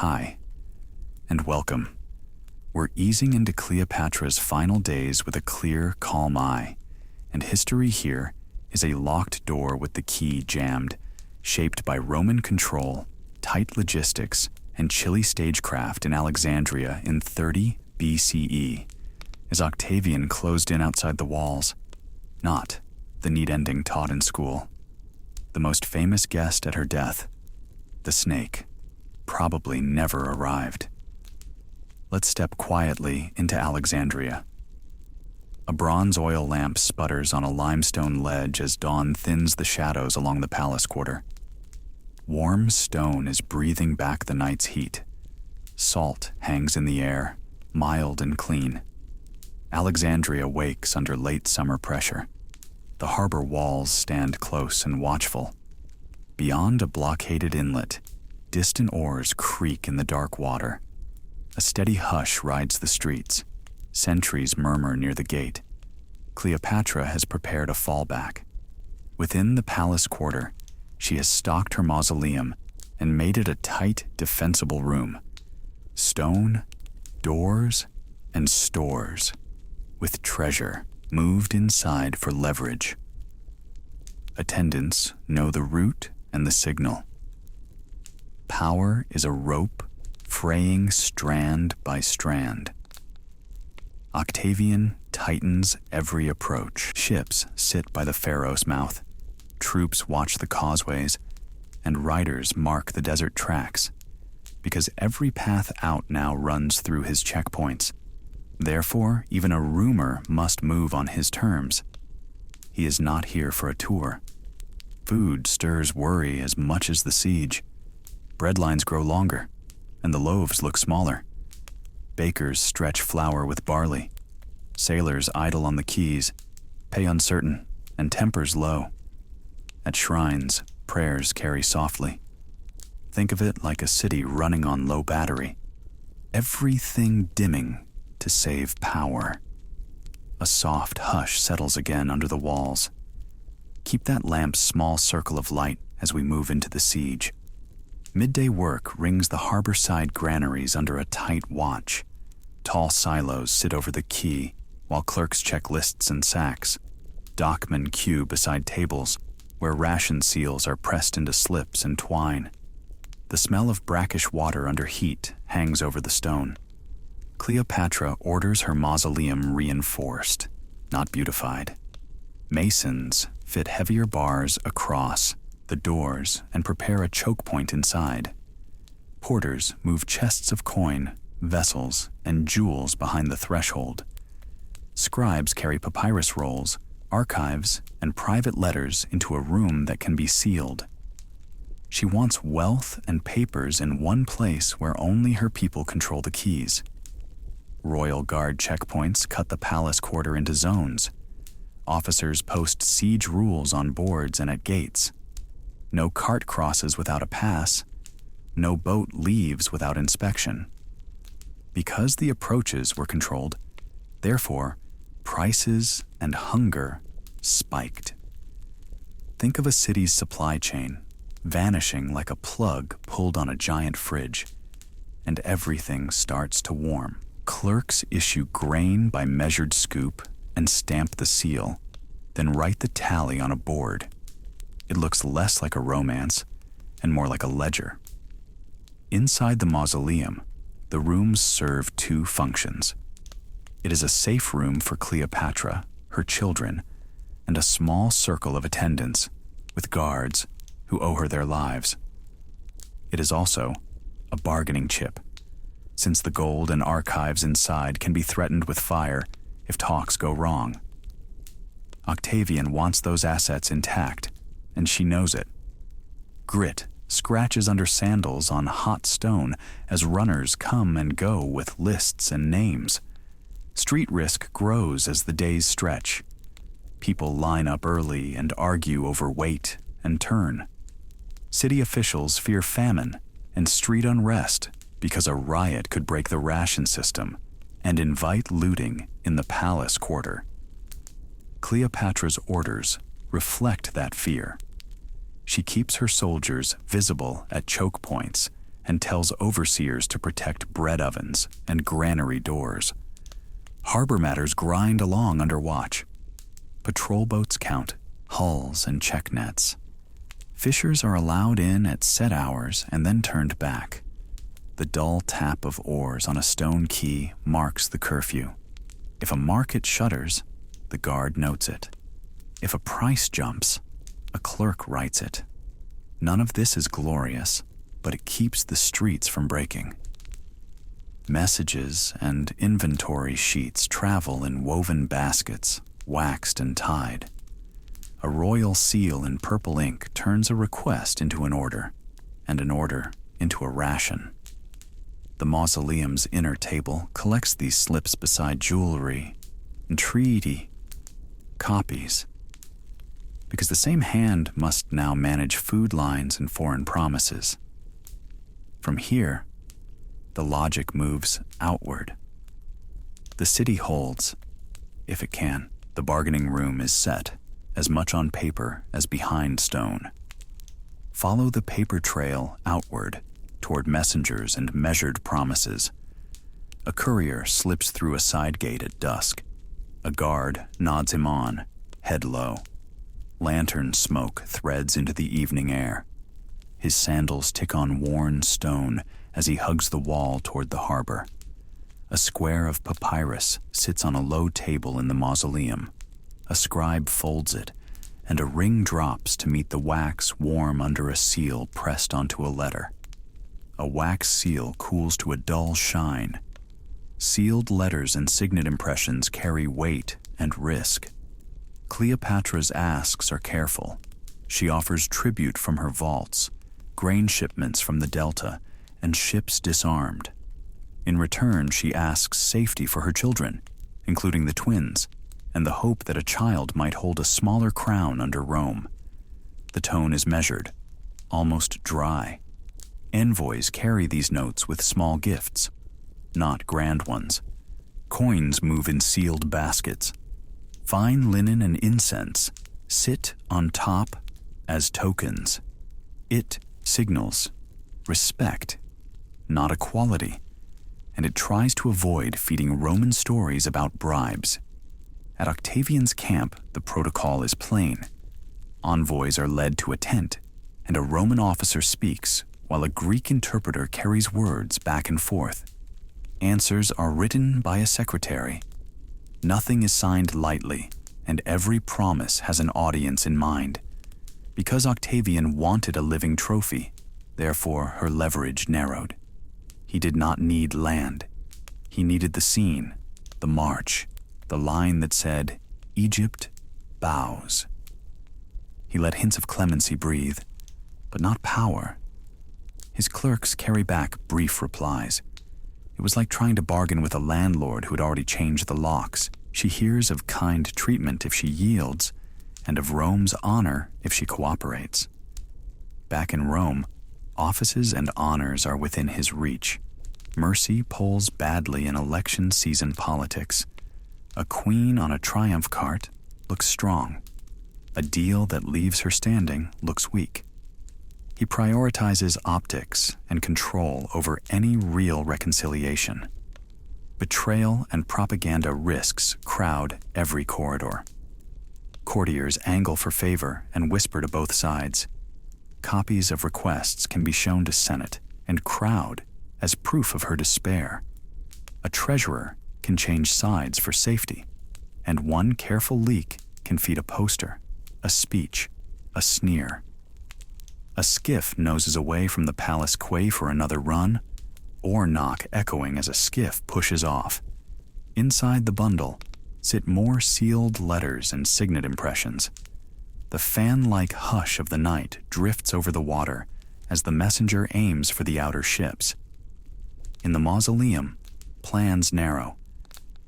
Hi, and welcome. We're easing into Cleopatra's final days with a clear, calm eye, and history here is a locked door with the key jammed, shaped by Roman control, tight logistics, and chilly stagecraft in Alexandria in 30 BCE, as Octavian closed in outside the walls. Not the neat ending taught in school. The most famous guest at her death, the snake, probably never arrived. Let's step quietly into Alexandria. A bronze oil lamp sputters on a limestone ledge as dawn thins the shadows along the palace quarter. Warm stone is breathing back the night's heat. Salt hangs in the air, mild and clean. Alexandria wakes under late summer pressure. The harbor walls stand close and watchful. Beyond a blockaded inlet, distant oars creak in the dark water. A steady hush rides the streets. Sentries murmur near the gate. Cleopatra has prepared a fallback. Within the palace quarter, she has stocked her mausoleum and made it a tight, defensible room. Stone, doors, and stores, with treasure moved inside for leverage. Attendants know the route and the signal. Power is a rope fraying strand by strand. Octavian tightens every approach. Ships sit by the Pharos mouth. Troops watch the causeways, and riders mark the desert tracks, because every path out now runs through his checkpoints. Therefore, even a rumor must move on his terms. He is not here for a tour. Food stirs worry as much as the siege. Bread lines grow longer, and the loaves look smaller. Bakers stretch flour with barley. Sailors idle on the quays, pay uncertain, and tempers low. At shrines, prayers carry softly. Think of it like a city running on low battery. Everything dimming to save power. A soft hush settles again under the walls. Keep that lamp's small circle of light as we move into the siege. Midday work rings the harborside granaries under a tight watch. Tall silos sit over the quay, while clerks check lists and sacks. Dockmen queue beside tables, where ration seals are pressed into slips and twine. The smell of brackish water under heat hangs over the stone. Cleopatra orders her mausoleum reinforced, not beautified. Masons fit heavier bars across the doors and prepare a choke point inside. Porters move chests of coin, vessels, and jewels behind the threshold. Scribes carry papyrus rolls, archives, and private letters into a room that can be sealed. She wants wealth and papers in one place where only her people control the keys. Royal Guard checkpoints cut the palace quarter into zones. Officers post siege rules on boards and at gates. No cart crosses without a pass. No boat leaves without inspection. Because the approaches were controlled, therefore, prices and hunger spiked. Think of a city's supply chain, vanishing like a plug pulled on a giant fridge, and everything starts to warm. Clerks issue grain by measured scoop and stamp the seal, then write the tally on a board. It looks less like a romance and more like a ledger. Inside the mausoleum, the rooms serve two functions. It is a safe room for Cleopatra, her children, and a small circle of attendants with guards who owe her their lives. It is also a bargaining chip, since the gold and archives inside can be threatened with fire if talks go wrong. Octavian wants those assets intact, and she knows it. Grit scratches under sandals on hot stone as runners come and go with lists and names. Street risk grows as the days stretch. People line up early and argue over weight and turn. City officials fear famine and street unrest because a riot could break the ration system and invite looting in the palace quarter. Cleopatra's orders reflect that fear. She keeps her soldiers visible at choke points and tells overseers to protect bread ovens and granary doors. Harbor matters grind along under watch. Patrol boats count hulls and check nets. Fishers are allowed in at set hours and then turned back. The dull tap of oars on a stone quay marks the curfew. If a market shutters, the guard notes it. If a price jumps, a clerk writes it. None of this is glorious, but it keeps the streets from breaking. Messages and inventory sheets travel in woven baskets, waxed and tied. A royal seal in purple ink turns a request into an order, and an order into a ration. The mausoleum's inner table collects these slips beside jewelry, entreaty, copies, because the same hand must now manage food lines and foreign promises. From here, the logic moves outward. The city holds, if it can. The bargaining room is set, as much on paper as behind stone. Follow the paper trail outward toward messengers and measured promises. A courier slips through a side gate at dusk. A guard nods him on, head low. Lantern smoke threads into the evening air. His sandals tick on worn stone as he hugs the wall toward the harbor. A square of papyrus sits on a low table in the mausoleum. A scribe folds it, and a ring drops to meet the wax warm under a seal pressed onto a letter. A wax seal cools to a dull shine. Sealed letters and signet impressions carry weight and risk. Cleopatra's asks are careful. She offers tribute from her vaults, grain shipments from the Delta, and ships disarmed. In return, she asks safety for her children, including the twins, and the hope that a child might hold a smaller crown under Rome. The tone is measured, almost dry. Envoys carry these notes with small gifts, not grand ones. Coins move in sealed baskets. Fine linen and incense sit on top as tokens. It signals respect, not equality, and it tries to avoid feeding Roman stories about bribes. At Octavian's camp, the protocol is plain. Envoys are led to a tent, and a Roman officer speaks while a Greek interpreter carries words back and forth. Answers are written by a secretary. Nothing is signed lightly, and every promise has an audience in mind. Because Octavian wanted a living trophy, therefore her leverage narrowed. He did not need land. He needed the scene, the march, the line that said, "Egypt bows." He let hints of clemency breathe, but not power. His clerks carry back brief replies. It was like trying to bargain with a landlord who had already changed the locks. She hears of kind treatment if she yields, and of Rome's honor if she cooperates. Back in Rome, offices and honors are within his reach. Mercy polls badly in election season politics. A queen on a triumph cart looks strong. A deal that leaves her standing looks weak. He prioritizes optics and control over any real reconciliation. Betrayal and propaganda risks crowd every corridor. Courtiers angle for favor and whisper to both sides. Copies of requests can be shown to Senate and crowd as proof of her despair. A treasurer can change sides for safety, and one careful leak can feed a poster, a speech, a sneer. A skiff noses away from the palace quay for another run, or knock echoing as a skiff pushes off. Inside the bundle sit more sealed letters and signet impressions. The fan-like hush of the night drifts over the water as the messenger aims for the outer ships. In the mausoleum, plans narrow.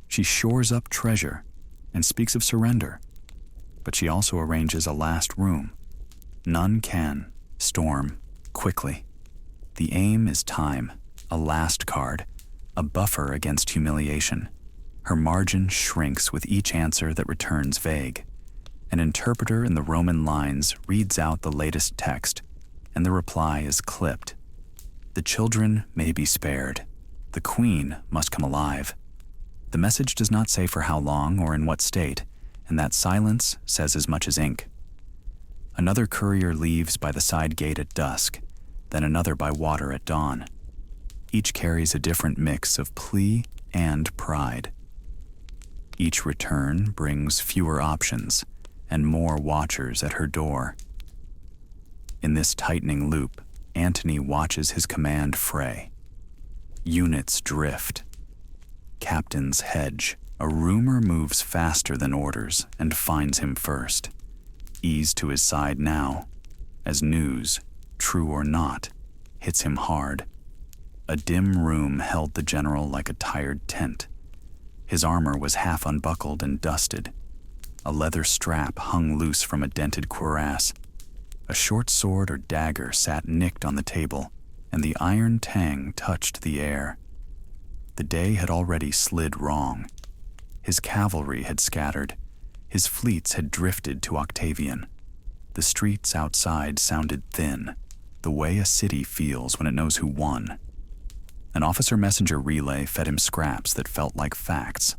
She shores up treasure and speaks of surrender, but she also arranges a last room. None can storm quickly. The aim is time, a last card, a buffer against humiliation. Her margin shrinks with each answer that returns vague. An interpreter in the Roman lines reads out the latest text, and the reply is clipped. The children may be spared. The queen must come alive. The message does not say for how long or in what state, and that silence says as much as ink. Another courier leaves by the side gate at dusk, then another by water at dawn. Each carries a different mix of plea and pride. Each return brings fewer options and more watchers at her door. In this tightening loop, Antony watches his command fray. Units drift. Captains hedge. A rumor moves faster than orders and finds him first. Ease to his side now, as news, true or not, hits him hard. A dim room held the general like a tired tent. His armor was half unbuckled and dusted. A leather strap hung loose from a dented cuirass. A short sword or dagger sat nicked on the table, and the iron tang touched the air. The day had already slid wrong. His cavalry had scattered. His fleets had drifted to Octavian. The streets outside sounded thin, the way a city feels when it knows who won. An officer messenger relay fed him scraps that felt like facts.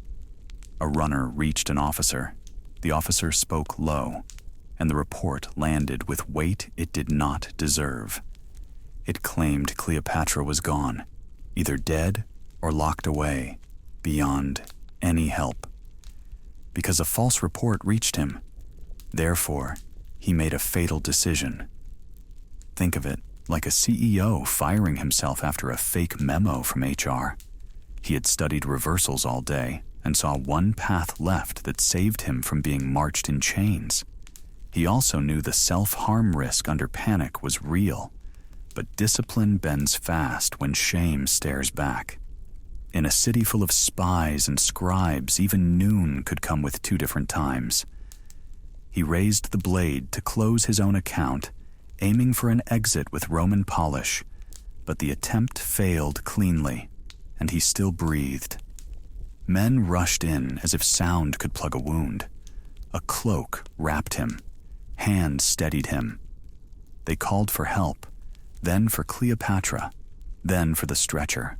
A runner reached an officer. The officer spoke low, and the report landed with weight it did not deserve. It claimed Cleopatra was gone, either dead or locked away, beyond any help. Because a false report reached him. Therefore, he made a fatal decision. Think of it like a CEO firing himself after a fake memo from HR. He had studied reversals all day and saw one path left that saved him from being marched in chains. He also knew the self-harm risk under panic was real, but discipline bends fast when shame stares back. In a city full of spies and scribes, even noon could come with two different times. He raised the blade to close his own account, aiming for an exit with Roman polish, but the attempt failed cleanly, and he still breathed. Men rushed in as if sound could plug a wound. A cloak wrapped him. Hands steadied him. They called for help, then for Cleopatra, then for the stretcher.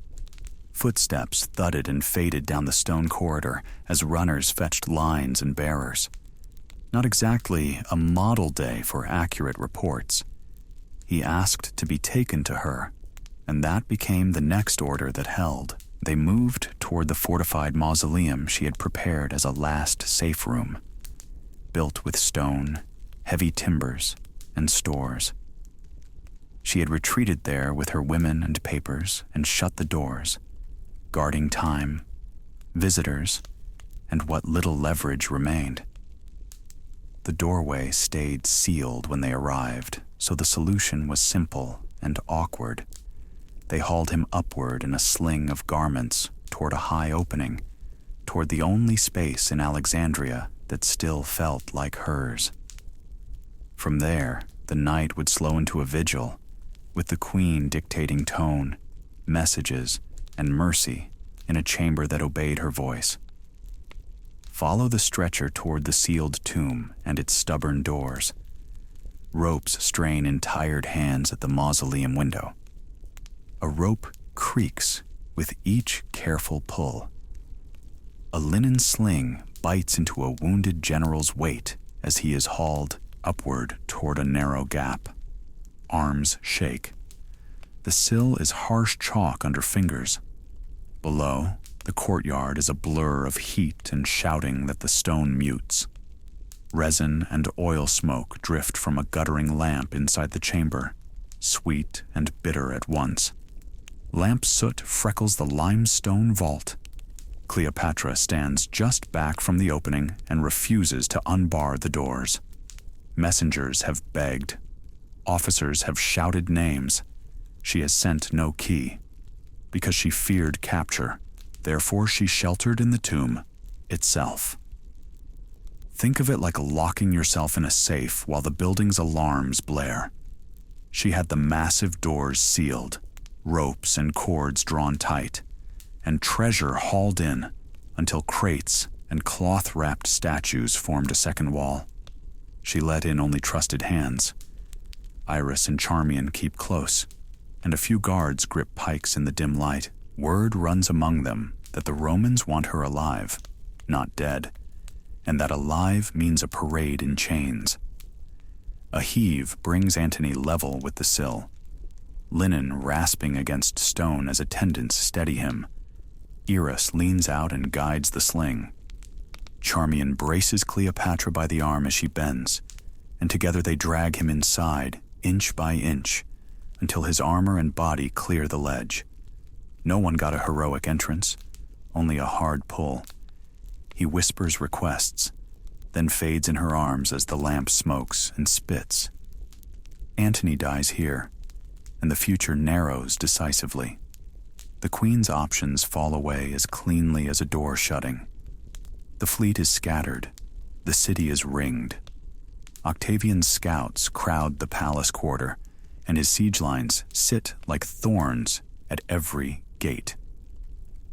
Footsteps thudded and faded down the stone corridor as runners fetched lines and bearers. Not exactly a model day for accurate reports. He asked to be taken to her, and that became the next order that held. They moved toward the fortified mausoleum she had prepared as a last safe room, built with stone, heavy timbers, and stores. She had retreated there with her women and papers and shut the doors, guarding time, visitors, and what little leverage remained. The doorway stayed sealed when they arrived, so the solution was simple and awkward. They hauled him upward in a sling of garments toward a high opening, toward the only space in Alexandria that still felt like hers. From there, the night would slow into a vigil, with the queen dictating tone, messages, and mercy in a chamber that obeyed her voice. Follow the stretcher toward the sealed tomb and its stubborn doors. Ropes strain in tired hands at the mausoleum window. A rope creaks with each careful pull. A linen sling bites into a wounded general's weight as he is hauled upward toward a narrow gap. Arms shake. The sill is harsh chalk under fingers. Below, the courtyard is a blur of heat and shouting that the stone mutes. Resin and oil smoke drift from a guttering lamp inside the chamber, sweet and bitter at once. Lamp soot freckles the limestone vault. Cleopatra stands just back from the opening and refuses to unbar the doors. Messengers have begged. Officers have shouted names. She has sent no key. Because she feared capture, therefore she sheltered in the tomb itself. Think of it like locking yourself in a safe while the building's alarms blare. She had the massive doors sealed, ropes and cords drawn tight, and treasure hauled in until crates and cloth-wrapped statues formed a second wall. She let in only trusted hands. Iris and Charmian keep close. and a few guards grip pikes in the dim light. Word runs among them that the Romans want her alive, not dead, and that alive means a parade in chains. A heave brings Antony level with the sill, linen rasping against stone as attendants steady him. Eros leans out and guides the sling. Charmian braces Cleopatra by the arm as she bends, and together they drag him inside, inch by inch, until his armor and body clear the ledge. No one got a heroic entrance, only a hard pull. He whispers requests, then fades in her arms as the lamp smokes and spits. Antony dies here, and the future narrows decisively. The queen's options fall away as cleanly as a door shutting. The fleet is scattered. The city is ringed. Octavian's scouts crowd the palace quarter, and his siege lines sit like thorns at every gate.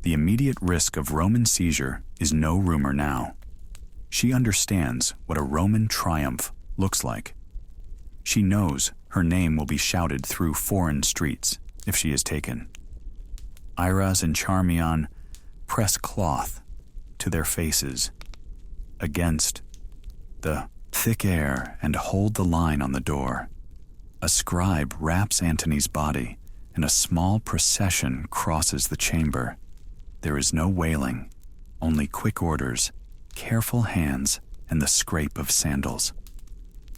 The immediate risk of Roman seizure is no rumor now. She understands what a Roman triumph looks like. She knows her name will be shouted through foreign streets if she is taken. Iras and Charmian press cloth to their faces against the thick air and hold the line on the door. A scribe wraps Antony's body, and a small procession crosses the chamber. There is no wailing, only quick orders, careful hands, and the scrape of sandals.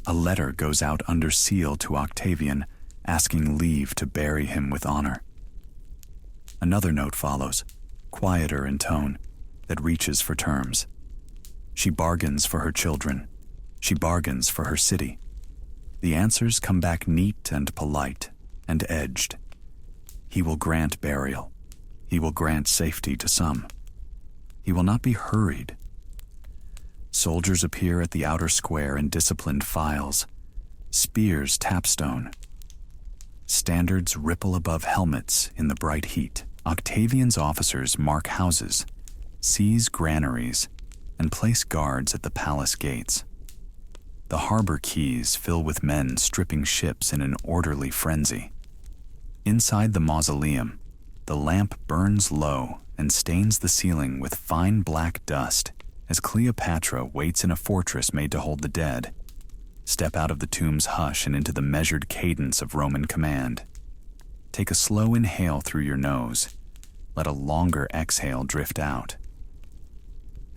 A letter goes out under seal to Octavian, asking leave to bury him with honor. Another note follows, quieter in tone, that reaches for terms. She bargains for her children. She bargains for her city. The answers come back neat and polite and edged. He will grant burial. He will grant safety to some. He will not be hurried. Soldiers appear at the outer square in disciplined files. Spears tap stone. Standards ripple above helmets in the bright heat. Octavian's officers mark houses, seize granaries, and place guards at the palace gates. The harbor quays fill with men stripping ships in an orderly frenzy. Inside the mausoleum, the lamp burns low and stains the ceiling with fine black dust as Cleopatra waits in a fortress made to hold the dead. Step out of the tomb's hush and into the measured cadence of Roman command. Take a slow inhale through your nose. Let a longer exhale drift out.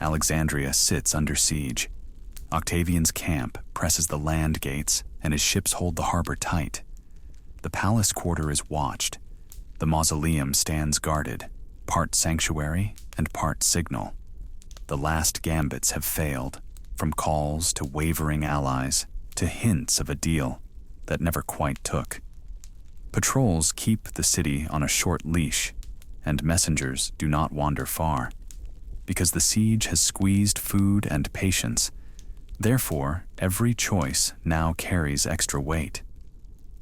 Alexandria sits under siege. Octavian's camp presses the land gates, and his ships hold the harbor tight. The palace quarter is watched. The mausoleum stands guarded, part sanctuary and part signal. The last gambits have failed, from calls to wavering allies to hints of a deal that never quite took. Patrols keep the city on a short leash, and messengers do not wander far. Because the siege has squeezed food and patience, therefore every choice now carries extra weight.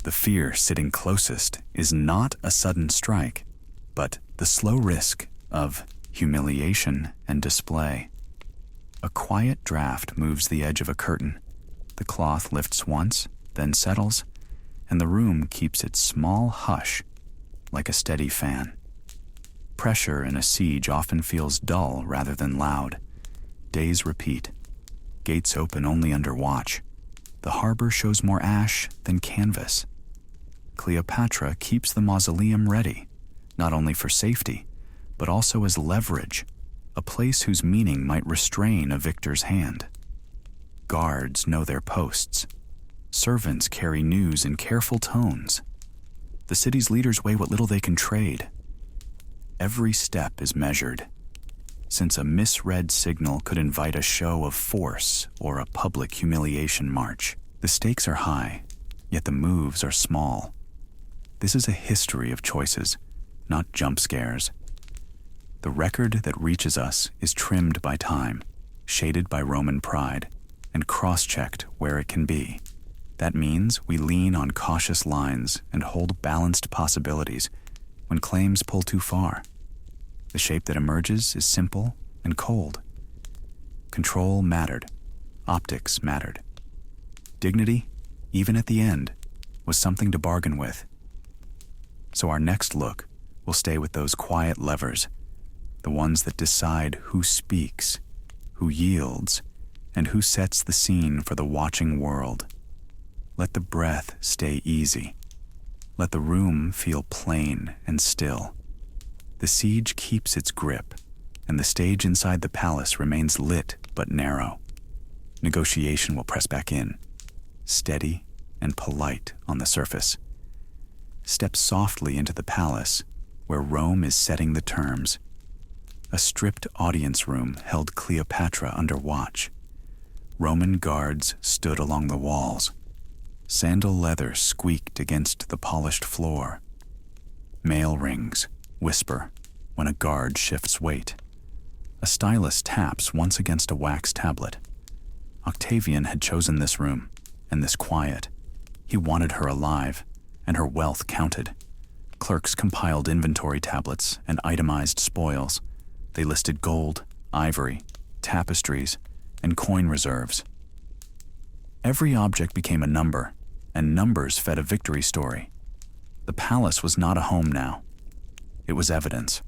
The fear sitting closest is not a sudden strike, but the slow risk of humiliation and display. A quiet draft moves the edge of a curtain. The cloth lifts once, then settles, and the room keeps its small hush like a steady fan. Pressure in a siege often feels dull rather than loud. Days repeat. Gates open only under watch. The harbor shows more ash than canvas. Cleopatra keeps the mausoleum ready, not only for safety, but also as leverage, a place whose meaning might restrain a victor's hand. Guards know their posts. Servants carry news in careful tones. The city's leaders weigh what little they can trade. Every step is measured, since a misread signal could invite a show of force or a public humiliation march. The stakes are high, yet the moves are small. This is a history of choices, not jump scares. The record that reaches us is trimmed by time, shaded by Roman pride, and cross-checked where it can be. That means we lean on cautious lines and hold balanced possibilities when claims pull too far. The shape that emerges is simple and cold. Control mattered. Optics mattered. Dignity, even at the end, was something to bargain with. So our next look will stay with those quiet levers, the ones that decide who speaks, who yields, and who sets the scene for the watching world. Let the breath stay easy. Let the room feel plain and still. The siege keeps its grip, and the stage inside the palace remains lit but narrow. Negotiation will press back in, steady and polite on the surface. Step softly into the palace, where Rome is setting the terms. A stripped audience room held Cleopatra under watch. Roman guards stood along the walls. Sandal leather squeaked against the polished floor. Mail rings whisper when a guard shifts weight. A stylus taps once against a wax tablet. Octavian had chosen this room and this quiet. He wanted her alive, and her wealth counted. Clerks compiled inventory tablets and itemized spoils. They listed gold, ivory, tapestries, and coin reserves. Every object became a number, and numbers fed a victory story. The palace was not a home now. It was evidence.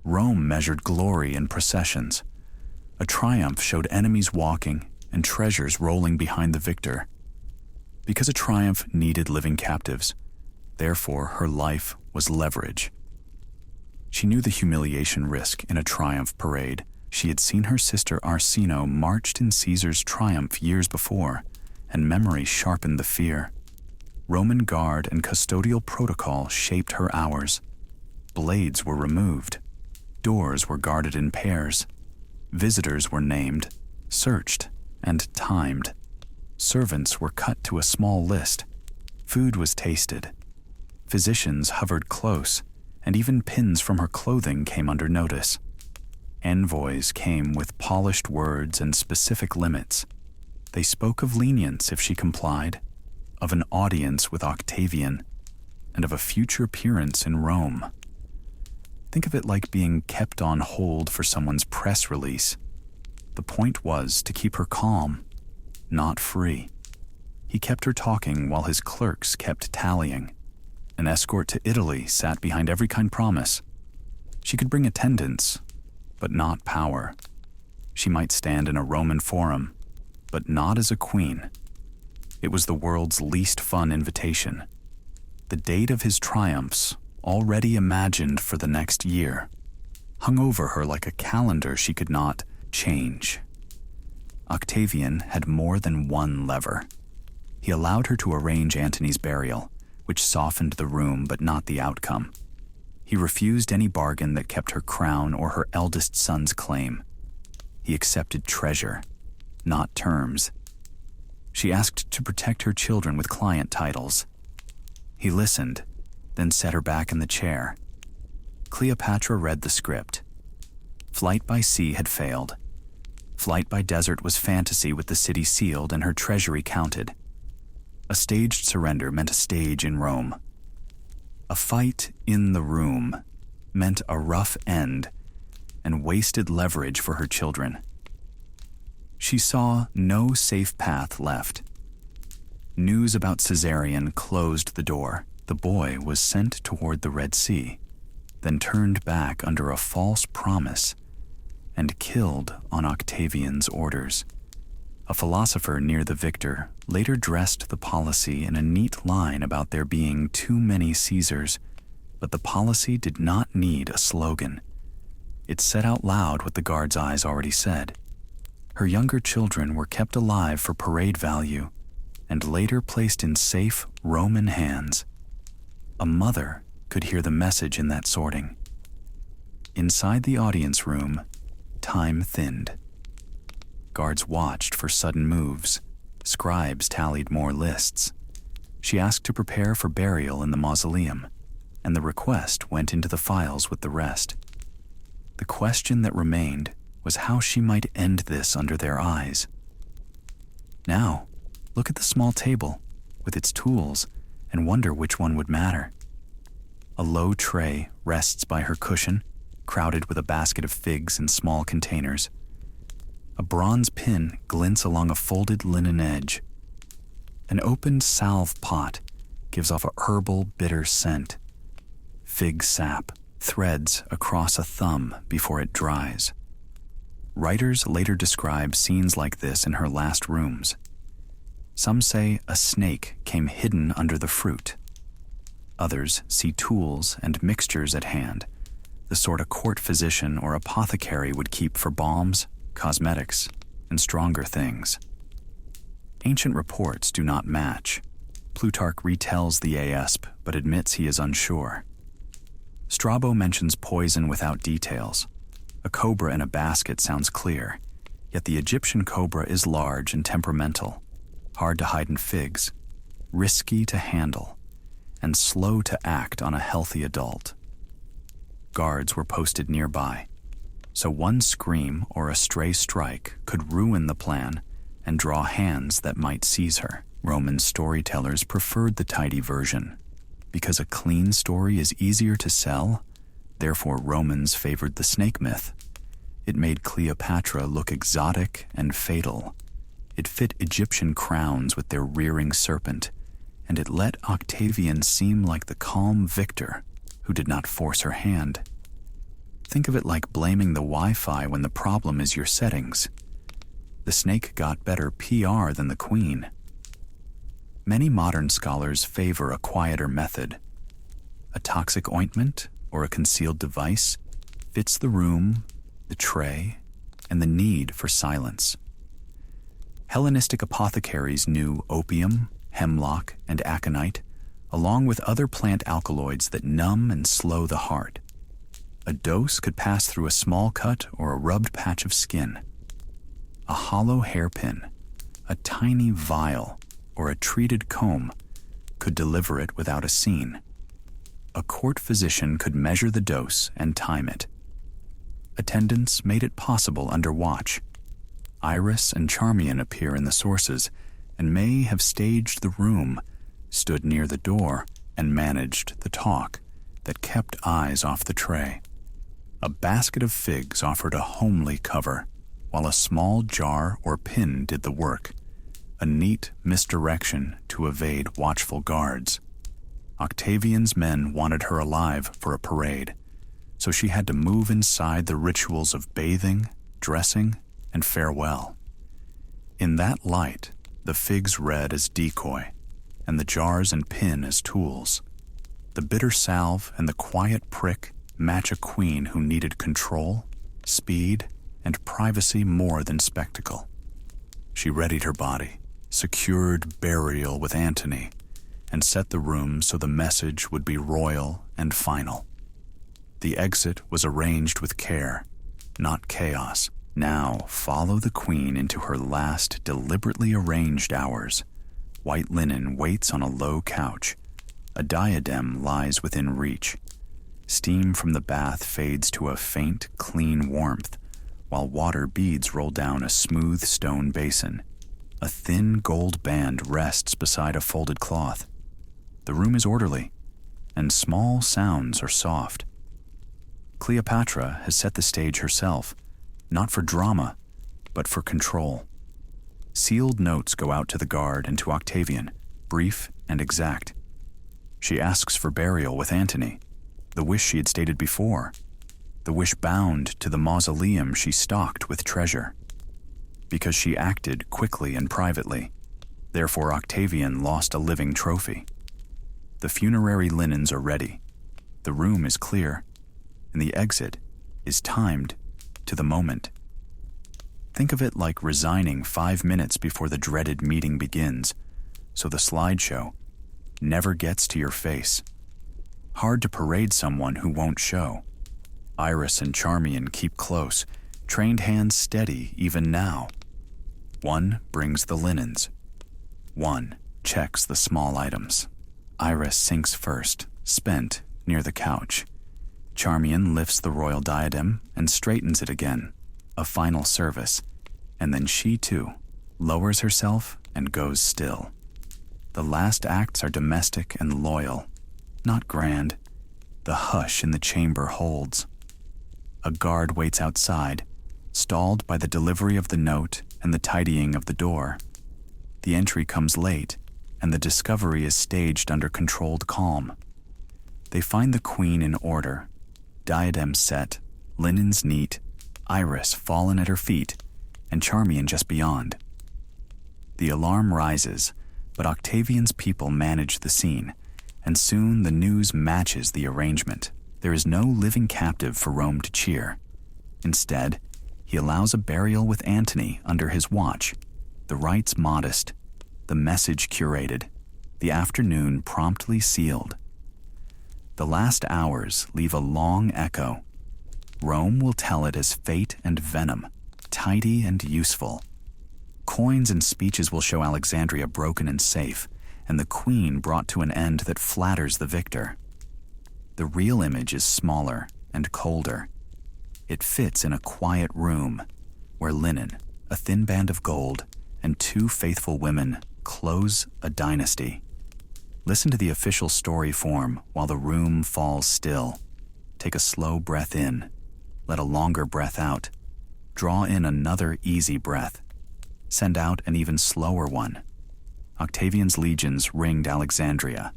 Rome measured glory in processions. A triumph showed enemies walking and treasures rolling behind the victor. Because a triumph needed living captives, therefore her life was leverage. She knew the humiliation risk in a triumph parade. She had seen her sister Arsino marched in Caesar's triumph years before, and memory sharpened the fear. Roman guard and custodial protocol shaped her hours. Blades were removed. Doors were guarded in pairs. Visitors were named, searched, and timed. Servants were cut to a small list. Food was tasted. Physicians hovered close, and even pins from her clothing came under notice. Envoys came with polished words and specific limits. They spoke of lenience if she complied, of an audience with Octavian, and of a future appearance in Rome. Think of it like being kept on hold for someone's press release. The point was to keep her calm, not free. He kept her talking while his clerks kept tallying. An escort to Italy sat behind every kind promise. She could bring attendance, but not power. She might stand in a Roman forum, but not as a queen. It was the world's least fun invitation. The date of his triumphs, already imagined for the next year, hung over her like a calendar she could not change. Octavian had more than one lever. He allowed her to arrange Antony's burial, which softened the room but not the outcome. He refused any bargain that kept her crown or her eldest son's claim. He accepted treasure, not terms. She asked to protect her children with client titles. He listened, then set her back in the chair. Cleopatra read the script. Flight by sea had failed. Flight by desert was fantasy with the city sealed and her treasury counted. A staged surrender meant a stage in Rome. A fight in the room meant a rough end and wasted leverage for her children. She saw no safe path left. News about Caesarion closed the door. The boy was sent toward the Red Sea, then turned back under a false promise and killed on Octavian's orders. A philosopher near the victor later dressed the policy in a neat line about there being too many Caesars, but the policy did not need a slogan. It said out loud what the guard's eyes already said. Her younger children were kept alive for parade value and later placed in safe Roman hands. A mother could hear the message in that sorting. Inside the audience room, time thinned. Guards watched for sudden moves. Scribes tallied more lists. She asked to prepare for burial in the mausoleum, and the request went into the files with the rest. The question that remained was how she might end this under their eyes. Now, look at the small table with its tools and wonder which one would matter. A low tray rests by her cushion, crowded with a basket of figs in small containers. A bronze pin glints along a folded linen edge. An opened salve pot gives off a herbal, bitter scent. fig sap, threads across a thumb before it dries. Writers later describe scenes like this in her last rooms. Some say a snake came hidden under the fruit. Others see tools and mixtures at hand, the sort a court physician or apothecary would keep for balms, cosmetics, and stronger things. Ancient reports do not match. Plutarch retells the Aesp, but admits he is unsure. Strabo mentions poison without details. A cobra in a basket sounds clear, yet the Egyptian cobra is large and temperamental, hard to hide in figs, risky to handle, and slow to act on a healthy adult. Guards were posted nearby, so one scream or a stray strike could ruin the plan and draw hands that might seize her. Roman storytellers preferred the tidy version. Because a clean story is easier to sell, therefore Romans favored the snake myth. It made Cleopatra look exotic and fatal. It fit Egyptian crowns with their rearing serpent, and it let Octavian seem like the calm victor who did not force her hand. Think of it like blaming the Wi-Fi when the problem is your settings. The snake got better PR than the queen. Many modern scholars favor a quieter method. A toxic ointment or a concealed device fits the room, the tray, and the need for silence. Hellenistic apothecaries knew opium, hemlock, and aconite, along with other plant alkaloids that numb and slow the heart. A dose could pass through a small cut or a rubbed patch of skin. A hollow hairpin, a tiny vial, or a treated comb could deliver it without a scene. A court physician could measure the dose and time it. Attendants made it possible under watch. Iris and Charmian appear in the sources and may have staged the room, stood near the door, and managed the talk that kept eyes off the tray. A basket of figs offered a homely cover, while a small jar or pin did the work, a neat misdirection to evade watchful guards. Octavian's men wanted her alive for a parade, so she had to move inside the rituals of bathing, dressing, and farewell. In that light, the figs read as decoy, and the jars and pin as tools. The bitter salve and the quiet prick match a queen who needed control, speed, and privacy more than spectacle. She readied her body, secured burial with Antony, and set the room so the message would be royal and final. The exit was arranged with care, not chaos. Now follow the queen into her last deliberately arranged hours. White linen waits on a low couch. A diadem lies within reach. Steam from the bath fades to a faint, clean warmth, while water beads roll down a smooth stone basin. A thin gold band rests beside a folded cloth. The room is orderly, and small sounds are soft. Cleopatra has set the stage herself, not for drama, but for control. Sealed notes go out to the guard and to Octavian, brief and exact. She asks for burial with Antony, the wish she had stated before, the wish bound to the mausoleum she stocked with treasure. Because she acted quickly and privately, therefore Octavian lost a living trophy. The funerary linens are ready, the room is clear, and the exit is timed to the moment. Think of it like resigning 5 minutes before the dreaded meeting begins, so the slideshow never gets to your face. Hard to parade someone who won't show. Iris and Charmian keep close, trained hands steady even now. One brings the linens. One checks the small items. Iris sinks first, spent, near the couch. Charmian lifts the royal diadem and straightens it again, a final service, and then she too lowers herself and goes still. The last acts are domestic and loyal, not grand. The hush in the chamber holds. A guard waits outside, stalled by the delivery of the note and the tidying of the door. The entry comes late, and the discovery is staged under controlled calm. They find the queen in order, diadem set, linens neat, Iris fallen at her feet, and Charmian just beyond. The alarm rises, but Octavian's people manage the scene, and soon the news matches the arrangement. There is no living captive for Rome to cheer. Instead, he allows a burial with Antony under his watch, the rites modest, the message curated, the afternoon promptly sealed. The last hours leave a long echo. Rome will tell it as fate and venom, tidy and useful. Coins and speeches will show Alexandria broken and safe, and the queen brought to an end that flatters the victor. The real image is smaller and colder. It fits in a quiet room where linen, a thin band of gold, and two faithful women close a dynasty. Listen to the official story form while the room falls still. Take a slow breath in. Let a longer breath out. Draw in another easy breath. Send out an even slower one. Octavian's legions ringed Alexandria.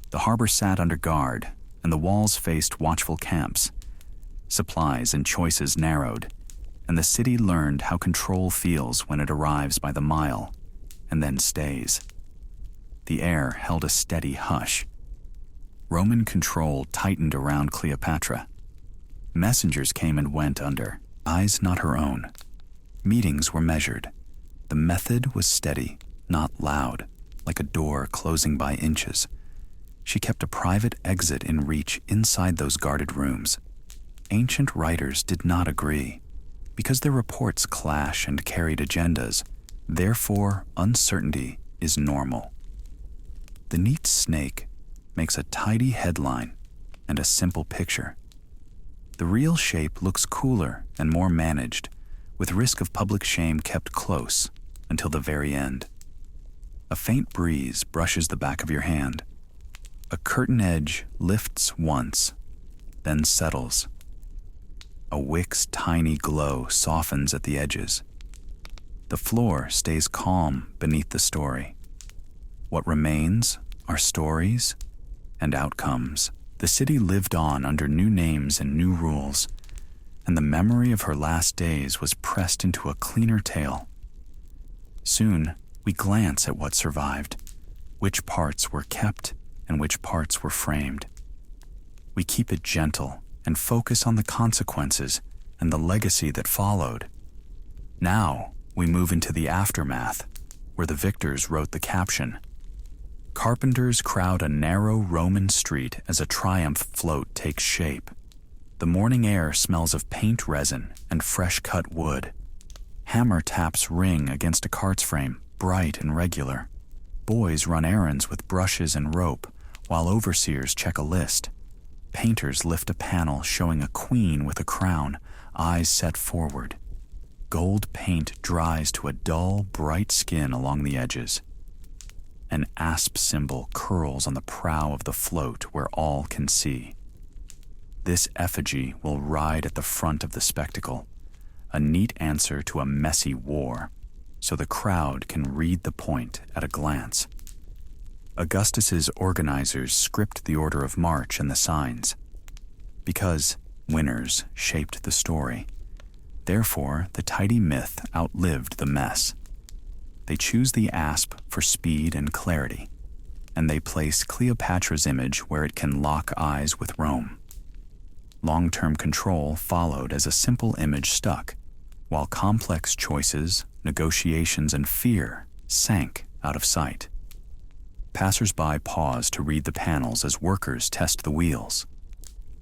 The harbor sat under guard, and the walls faced watchful camps. Supplies and choices narrowed, and the city learned how control feels when it arrives by the mile, and then stays. The air held a steady hush. Roman control tightened around Cleopatra. Messengers came and went under, eyes not her own. Meetings were measured. The method was steady, not loud, like a door closing by inches. She kept a private exit in reach inside those guarded rooms. Ancient writers did not agree. Because their reports clash and carried agendas, therefore uncertainty is normal. The neat snake makes a tidy headline and a simple picture. The real shape looks cooler and more managed, with risk of public shame kept close until the very end. A faint breeze brushes the back of your hand. A curtain edge lifts once, then settles. A wick's tiny glow softens at the edges. The floor stays calm beneath the story. What remains are stories and outcomes. The city lived on under new names and new rules, and the memory of her last days was pressed into a cleaner tale. Soon, we glance at what survived, which parts were kept and which parts were framed. We keep it gentle and focus on the consequences and the legacy that followed. Now, we move into the aftermath, where the victors wrote the caption. Carpenters crowd a narrow Roman street as a triumph float takes shape. The morning air smells of paint resin and fresh-cut wood. Hammer taps ring against a cart's frame, bright and regular. Boys run errands with brushes and rope, while overseers check a list. Painters lift a panel showing a queen with a crown, eyes set forward. Gold paint dries to a dull, bright skin along the edges. An asp symbol curls on the prow of the float where all can see. This effigy will ride at the front of the spectacle, a neat answer to a messy war, so the crowd can read the point at a glance. Augustus's organizers script the order of march and the signs. Because winners shaped the story, therefore the tidy myth outlived the mess. They choose the asp for speed and clarity, and they place Cleopatra's image where it can lock eyes with Rome. Long-term control followed as a simple image stuck, while complex choices, negotiations, and fear sank out of sight. Passers-by pause to read the panels as workers test the wheels.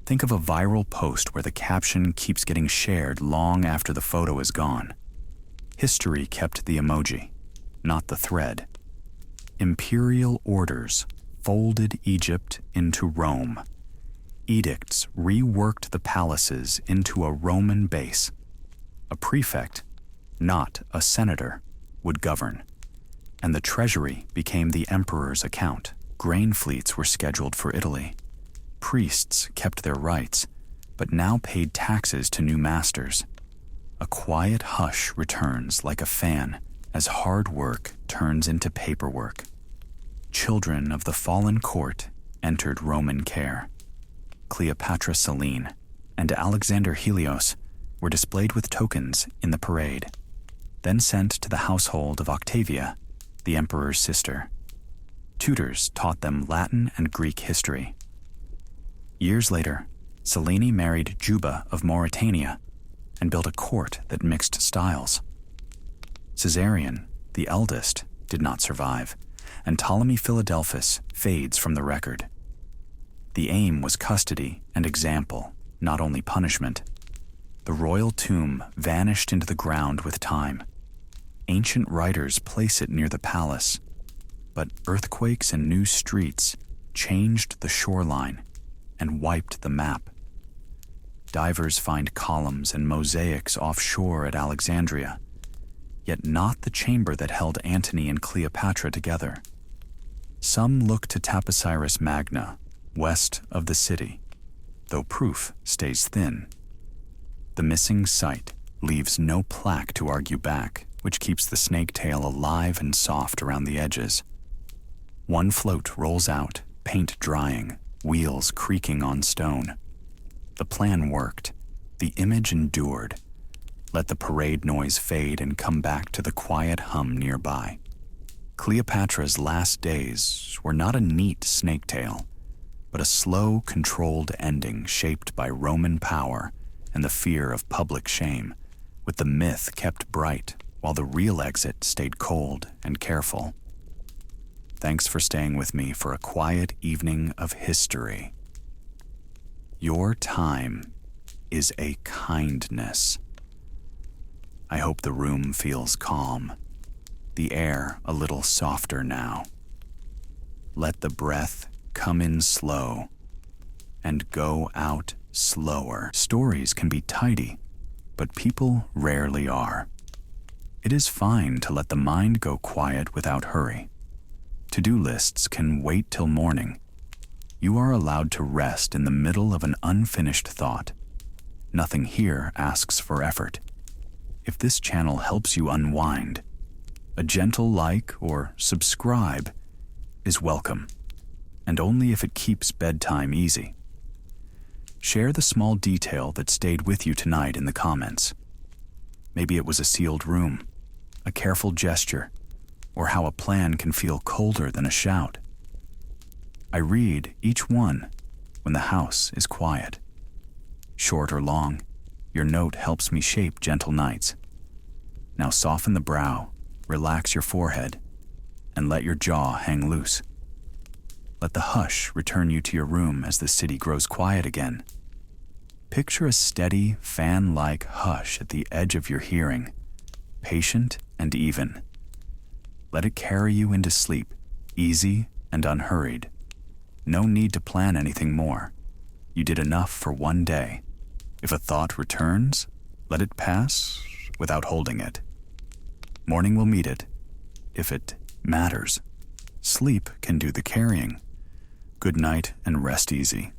Think of a viral post where the caption keeps getting shared long after the photo is gone. History kept the emoji, not the thread. Imperial orders folded Egypt into Rome. Edicts reworked the palaces into a Roman base. A prefect, not a senator, would govern, and the treasury became the emperor's account. Grain fleets were scheduled for Italy. Priests kept their rights, but now paid taxes to new masters. A quiet hush returns like a fan as hard work turns into paperwork. Children of the fallen court entered Roman care. Cleopatra VII and Alexander Helios were displayed with tokens in the parade, then sent to the household of Octavia, the emperor's sister. Tutors taught them Latin and Greek history. Years later, Selene married Juba of Mauritania and built a court that mixed styles. Caesarion, the eldest, did not survive, and Ptolemy Philadelphus fades from the record. The aim was custody and example, not only punishment. The royal tomb vanished into the ground with time. Ancient writers place it near the palace, but earthquakes and new streets changed the shoreline and wiped the map. Divers find columns and mosaics offshore at Alexandria, yet not the chamber that held Antony and Cleopatra together. Some look to Taposiris Magna, west of the city, though proof stays thin. The missing site leaves no plaque to argue back, which keeps the snake tail alive and soft around the edges. One float rolls out, paint drying, wheels creaking on stone. The plan worked. The image endured. Let the parade noise fade and come back to the quiet hum nearby. Cleopatra's last days were not a neat snake tail, but a slow, controlled ending shaped by Roman power and the fear of public shame, with the myth kept bright while the real exit stayed cold and careful. Thanks for staying with me for a quiet evening of history. Your time is a kindness. I hope the room feels calm, the air a little softer now. Let the breath come in slow and go out slower. Stories can be tidy, but people rarely are. It is fine to let the mind go quiet without hurry. To-do lists can wait till morning. You are allowed to rest in the middle of an unfinished thought. Nothing here asks for effort. If this channel helps you unwind, a gentle like or subscribe is welcome, and only if it keeps bedtime easy. Share the small detail that stayed with you tonight in the comments. Maybe it was a sealed room, a careful gesture, or how a plan can feel colder than a shout. I read each one when the house is quiet. Short or long, your note helps me shape gentle nights. Now soften the brow, relax your forehead, and let your jaw hang loose. Let the hush return you to your room as the city grows quiet again. Picture a steady, fan-like hush at the edge of your hearing, patient and even. Let it carry you into sleep, easy and unhurried. No need to plan anything more. You did enough for one day. If a thought returns, let it pass without holding it. Morning will meet it, if it matters. Sleep can do the carrying. Good night and rest easy.